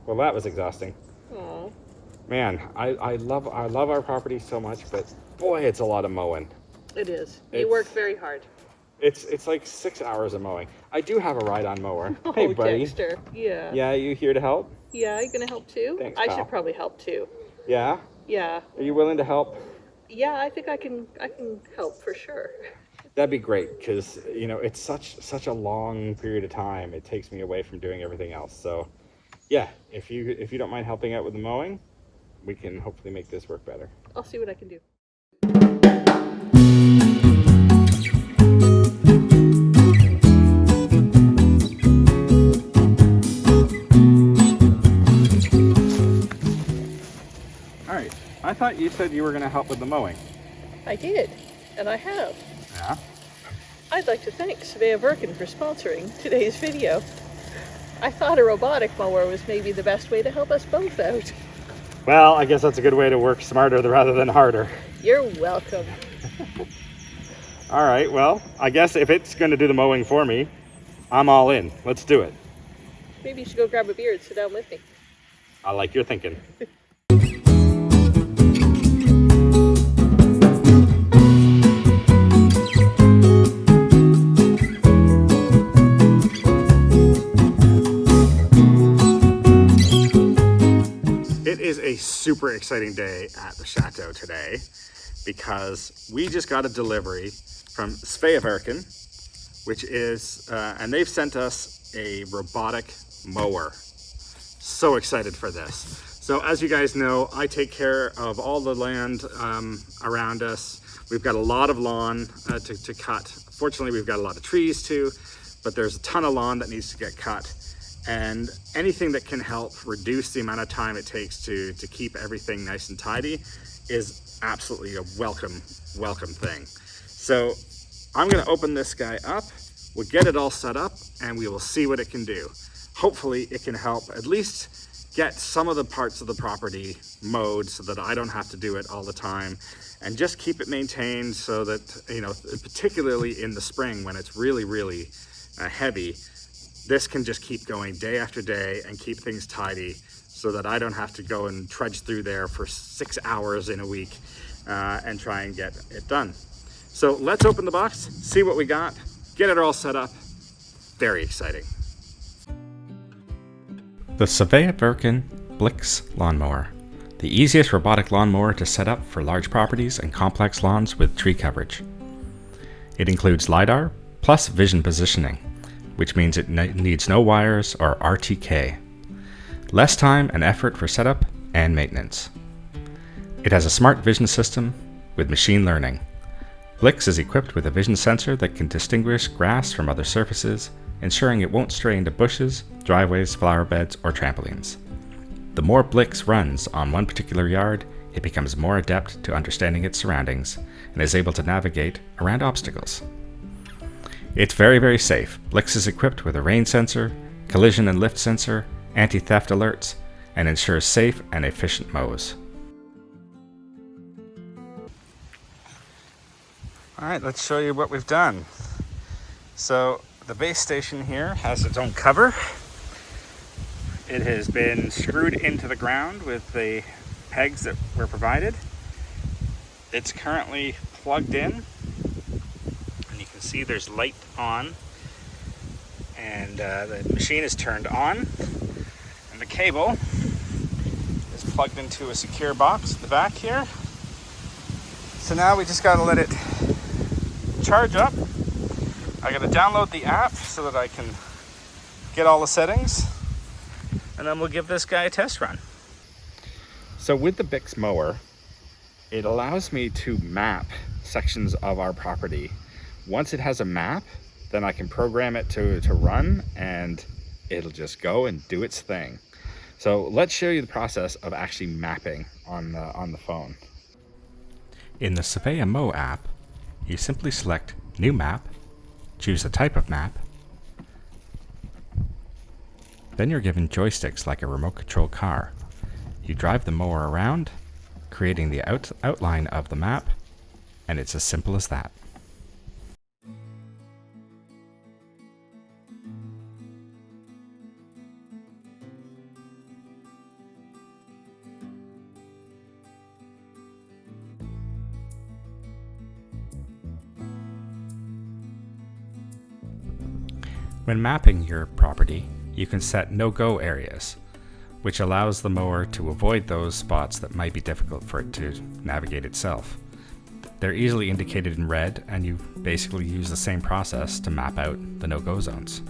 Well, that was exhausting. Aw. Man, I love our property so much, but boy, it's a lot of mowing. It is. You work very hard. It's like 6 hours of mowing. I do have a ride-on mower. Oh, Hey, buddy. Dexter. Yeah. Yeah, you here to help? Yeah, you gonna help too? Thanks, I pal. should probably help too. Yeah? Yeah. Are you willing to help? Yeah, I think I can help for sure. That'd be great, because it's such a long period of time. It takes me away from doing everything else. So, yeah, if you don't mind helping out with the mowing, we can hopefully make this work better. I'll see what I can do. All right. I thought you said you were going to help with the mowing. I did, and I have. Yeah. I'd like to thank Svea Verken for sponsoring today's video. I thought a robotic mower was maybe the best way to help us both out. Well, I guess that's a good way to work smarter rather than harder. You're welcome. All right, well, I guess if it's going to do the mowing for me, I'm all in. Let's do it. Maybe you should go grab a beer and sit down with me. I like your thinking. It is a super exciting day at the Chateau today because we just got a delivery from Svea Verken, which is, and they've sent us a robotic mower. So excited for this. So as you guys know, I take care of all the land around us. We've got a lot of lawn to cut. Fortunately, we've got a lot of trees too, but there's a ton of lawn that needs to get cut. And anything that can help reduce the amount of time it takes to keep everything nice and tidy is absolutely a welcome thing. So I'm gonna open this guy up, we'll get it all set up, and we will see what it can do. Hopefully it can help at least get some of the parts of the property mowed so that I don't have to do it all the time, and just keep it maintained so that, particularly in the spring when it's really heavy, this can just keep going day after day and keep things tidy so that I don't have to go and trudge through there for 6 hours in a week and try and get it done. So let's open the box, see what we got, get it all set up. Very exciting. The Svea Verken Blix Lawnmower, the easiest robotic lawnmower to set up for large properties and complex lawns with tree coverage. It includes LiDAR plus vision positioning, which means it needs no wires or RTK. Less time and effort for setup and maintenance. It has a smart vision system with machine learning. Blix is equipped with a vision sensor that can distinguish grass from other surfaces, ensuring it won't stray into bushes, driveways, flower beds, or trampolines. The more Blix runs on one particular yard, it becomes more adept to understanding its surroundings and is able to navigate around obstacles. It's very safe. Blix is equipped with a rain sensor, collision and lift sensor, anti-theft alerts, and ensures safe and efficient mows. All right, let's show you what we've done. So the base station here has its own cover. It has been screwed into the ground with the pegs that were provided. It's currently plugged in. See, there's light on, and the machine is turned on, and the cable is plugged into a secure box at the back here. So now we just got to let it charge up. I got to download the app so that I can get all the settings, and then we'll give this guy a test run. So with the Blix mower, it allows me to map sections of our property. Once it has a map, then I can program it to run, and it'll just go and do its thing. So let's show you the process of actually mapping on the phone. In the Svea Mow app, you simply select New Map, choose the type of map, then you're given joysticks like a remote control car. You drive the mower around, creating the outline of the map, and it's as simple as that. When mapping your property, you can set no-go areas, which allows the mower to avoid those spots that might be difficult for it to navigate itself. They're easily indicated in red, and you basically use the same process to map out the no-go zones.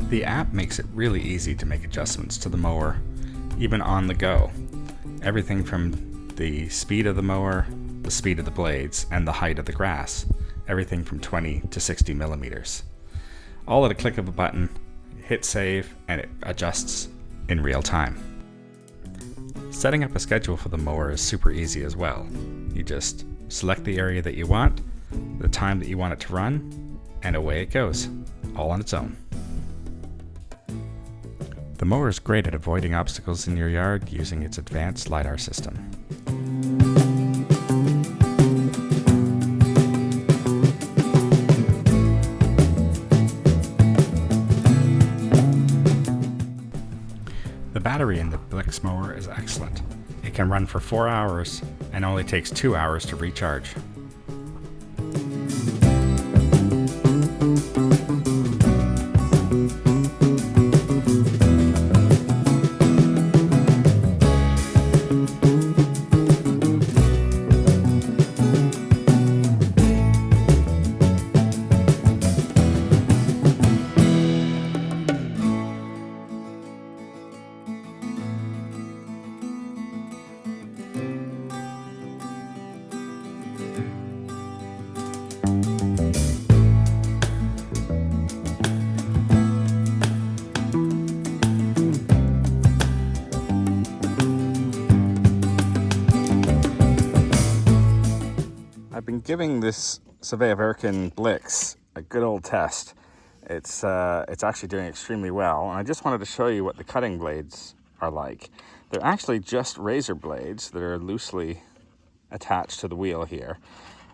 The app makes it really easy to make adjustments to the mower, even on the go. Everything from the speed of the mower, the speed of the blades, and the height of the grass. Everything from 20 to 60 millimeters. All at a click of a button, hit save, and it adjusts in real time. Setting up a schedule for the mower is super easy as well. You just select the area that you want, the time that you want it to run, and away it goes, all on its own. The mower is great at avoiding obstacles in your yard using its advanced LiDAR system. The battery in the Blix mower is excellent. It can run for 4 hours and only takes 2 hours to recharge. I've been giving this Surveyor Verkin Blix a good old test. It's actually doing extremely well, and I just wanted to show you what the cutting blades are like. They're actually just razor blades that are loosely attached to the wheel here,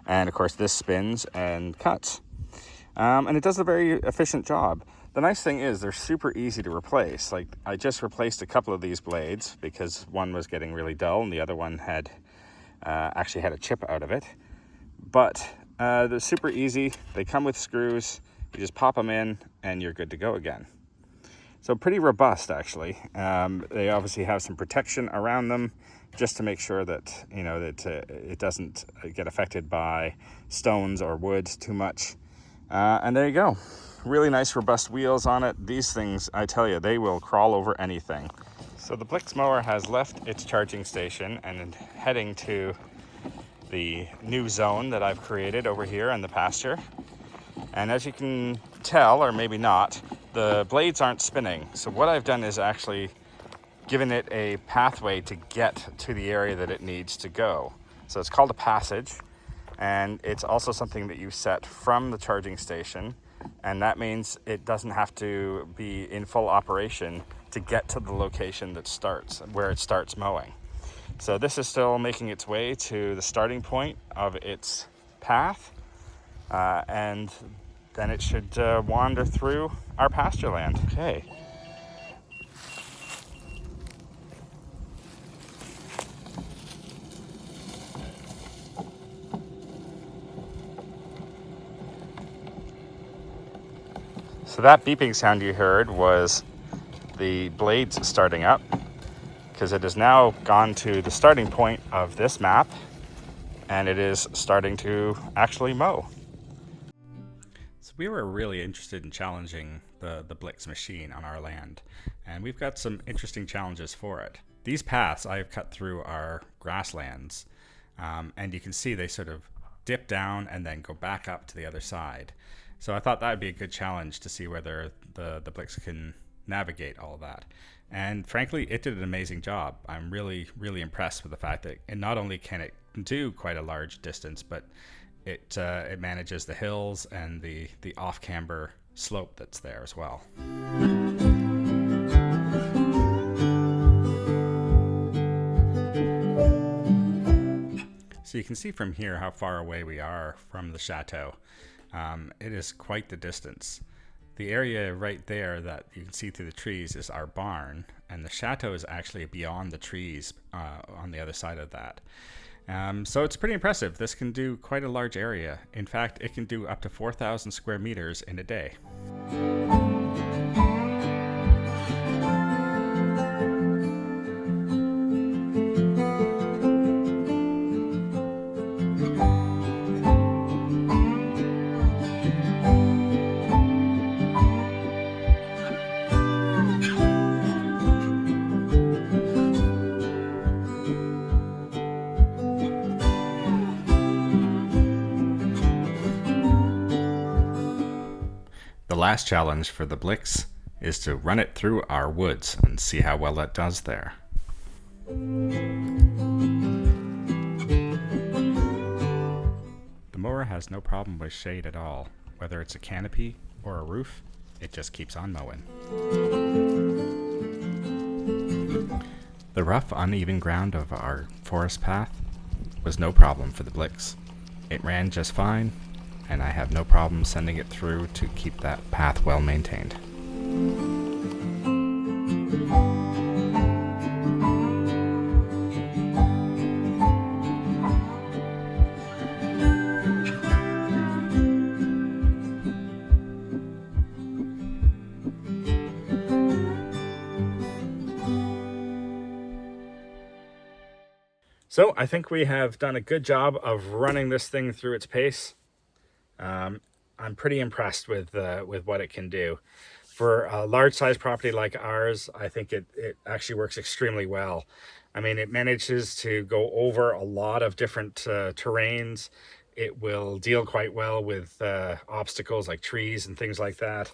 and of course this spins and cuts, and it does a very efficient job. The nice thing is they're super easy to replace. Like, I just replaced a couple of these blades because one was getting really dull and the other one had actually had a chip out of it. But they're super easy. They come with screws. You just pop them in and you're good to go again. So pretty robust, actually. They obviously have some protection around them just to make sure that, you know, that it doesn't get affected by stones or wood too much. And there you go. Really nice robust wheels on it. These things, I tell you, they will crawl over anything. So the Blix mower has left its charging station and heading to the new zone that I've created over here in the pasture. And as you can tell, or maybe not, the blades aren't spinning. So what I've done is actually given it a pathway to get to the area that it needs to go. So it's called a passage, and it's also something that you set from the charging station, and that means it doesn't have to be in full operation to get to the location that starts, where it starts mowing. So this is still making its way to the starting point of its path, and then it should wander through our pasture land. Okay. So that beeping sound you heard was the blades starting up, because it has now gone to the starting point of this map and it is starting to actually mow. So we were really interested in challenging the Blix machine on our land, and we've got some interesting challenges for it. These paths I have cut through are grasslands, and you can see they sort of dip down and then go back up to the other side. So I thought that would be a good challenge to see whether the Blix can navigate all of that. And frankly, it did an amazing job. I'm really, really impressed with the fact that it not only can it do quite a large distance, but it manages the hills and the off-camber slope that's there as well. So you can see from here how far away we are from the chateau. It is quite the distance. The area right there that you can see through the trees is our barn, and the chateau is actually beyond the trees on the other side of that. So it's pretty impressive. This can do quite a large area. In fact, it can do up to 4,000 square meters in a day. The last challenge for the Blix is to run it through our woods and see how well it does there. The mower has no problem with shade at all. Whether it's a canopy or a roof, it just keeps on mowing. The rough, uneven ground of our forest path was no problem for the Blix. It ran just fine, and I have no problem sending it through to keep that path well maintained. So I think we have done a good job of running this thing through its pace. I'm pretty impressed with what it can do. For a large size property like ours, I think it actually works extremely well. I mean, it manages to go over a lot of different terrains. It will deal quite well with obstacles like trees and things like that.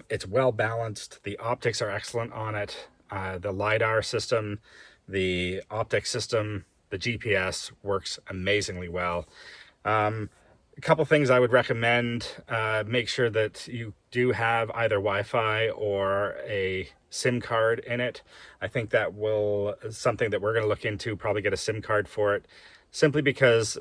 It's well balanced. The optics are excellent on it. The LiDAR system, the optic system, the GPS works amazingly well. A couple things I would recommend: make sure that you do have either Wi-Fi or a SIM card in it. I think that will something that we're going to look into, probably get a SIM card for it, simply because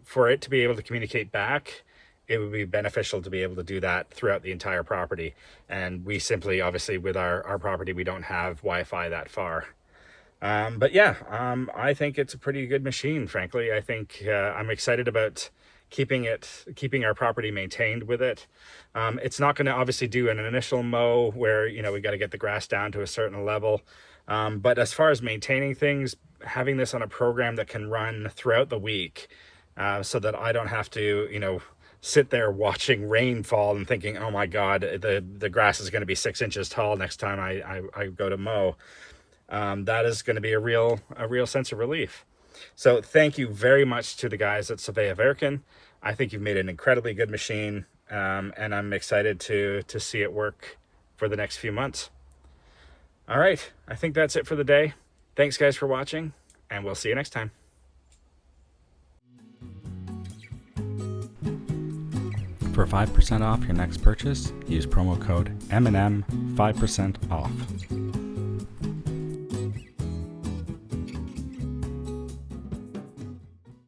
for it to be able to communicate back, it would be beneficial to be able to do that throughout the entire property. And we simply, obviously, with our property, we don't have Wi-Fi that far. But yeah, I think it's a pretty good machine, frankly. I think I'm excited about keeping our property maintained with it. It's not going to obviously do an initial mow where, you know, we got to get the grass down to a certain level. But as far as maintaining things, having this on a program that can run throughout the week, so that I don't have to, you know, sit there watching rainfall and thinking, oh my God, the grass is going to be 6 inches tall next time I go to mow. That is going to be a real sense of relief. So thank you very much to the guys at Sara Stephen. I think you've made an incredibly good machine, and I'm excited to see it work for the next few months. All right, I think that's it for the day. Thanks guys for watching, and we'll see you next time. For 5% off your next purchase, use promo code M&M 5% off.